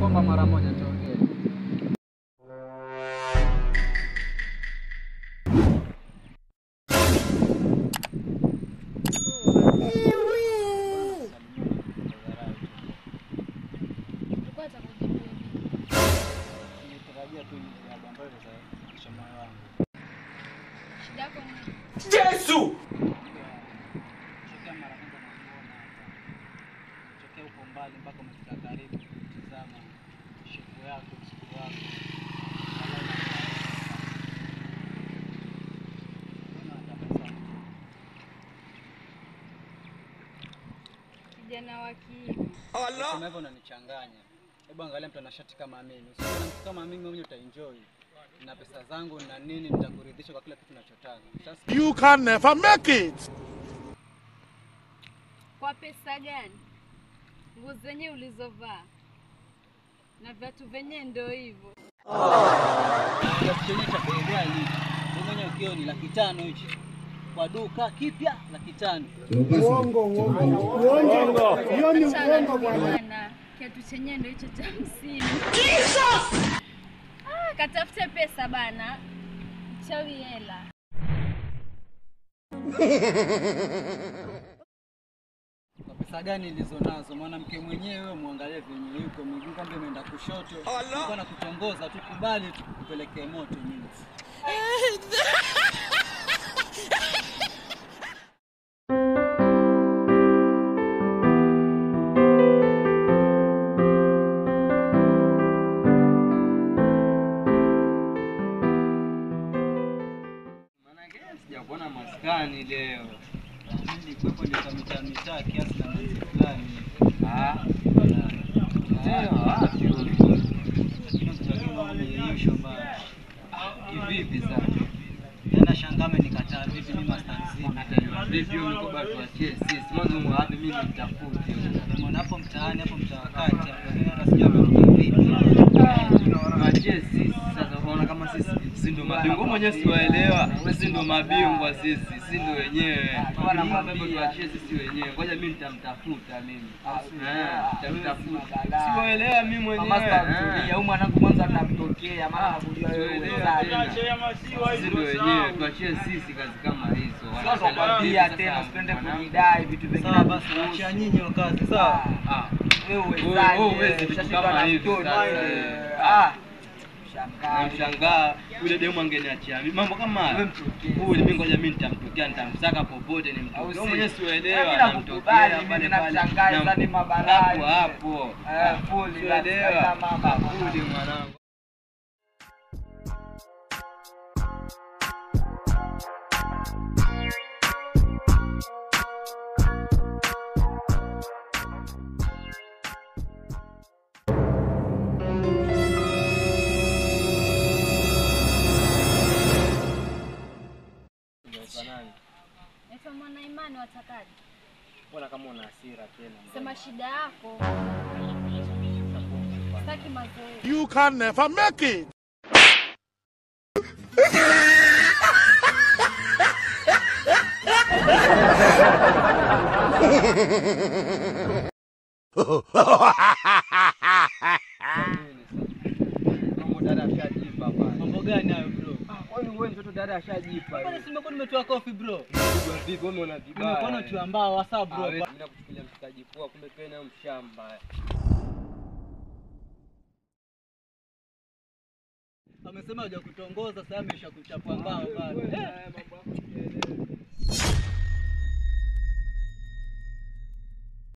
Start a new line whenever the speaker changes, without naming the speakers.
nakuomba mara moja tuongee.
Yesu!
Mbali mpaka umefika karibu kutazama shepu yako, usiku wako.
Kijana wa kiivi.
Allah. Sema hivyo unanichanganya. Hebu angalia mtu ana shati kama mimi. Usiona mtu kama mimi mwenyewe utaenjoy. Na pesa zangu na nini nitakuridhisha kwa kila kitu unachotaka.
You can never make it.
Kwa pesa gani? Nguo zenye ulizovaa na viatu venye ndio hivyo.
Kiatu chenye cha bei gani? Wewe mwenyewe ukiona ni 500 hichi. Kwa duka kipya 500.
Uongo. Hiyo ni uongo
bwana. Kiatu chenye ndio hicho cha 50. Jesus! Katafute pesa bana. Chawi hela.
Pesa gani nilizonazo? Mwanamke mwenyewe muangalie venye yuko, miguu kama imeenda kushoto. Uko na kutongoza tu, kubali tukupelekee moto mimi. Maana gani sijakuona maskani leo? Mimi kwepo ndio mitaa kiasi na mtu fulani. Kivipi sasa? Tena shangame nikataa vipi mimi mastanzima tayari. Vipi uko bado tuachie sisi. Mwanzo mwapi mimi nitafute. Unaona hapo mtaani hapo mtawakati hapo. Hata sijui vipi. Tuachie sisi sasa unaona kama sisi si ndio mabingwa mwenyewe siwaelewa. Sisi ndio mabingwa sisi ndio wenyewe. Bwana mambo tuachie sisi wenyewe. Ngoja mimi nitamtafuta mimi. Nitamtafuta. Siwaelewa mimi mwenyewe. Master au mwanangu mwanzo atamtokea maana nakujua wewe. Sisi ndio wenyewe tuachie sisi kazi kama hizo.
Sasa kwambia tena usipende kujidai vitu vingine.
Sawa basi acha nyinyi wa kazi sawa.
Wewe
huwezi vitu kama hivi sasa. Namshangaa yule demu angeniachia mambo kama haya. Huyu mimi ngoja mimi nitamtokea nitamsaka popote nimtokee. Wewe mwenyewe sielewa namtokea pale
namshangaa ni mabalaa
hapo.
Fully
elewa mama fully mwanangu.
Efa mwana Imani watakaje?
Mbona kama una hasira tena?
Sema shida yako. Sitaki mazoezi.
You can never make it.
Mambo gani hayo bro?
Kwani wewe mtoto dada ashajipa.
Mbona simekuwa nimetoa kofi bro?
Unajua vipi wewe unaona vibaya?
Nimekuona tu ambao wasa bro.
Mimi nakuchukulia mshikaji poa kumbe tena mshamba.
Amesema haja kutongoza sasa ameshakuchapa mbao bado.
Mambo yako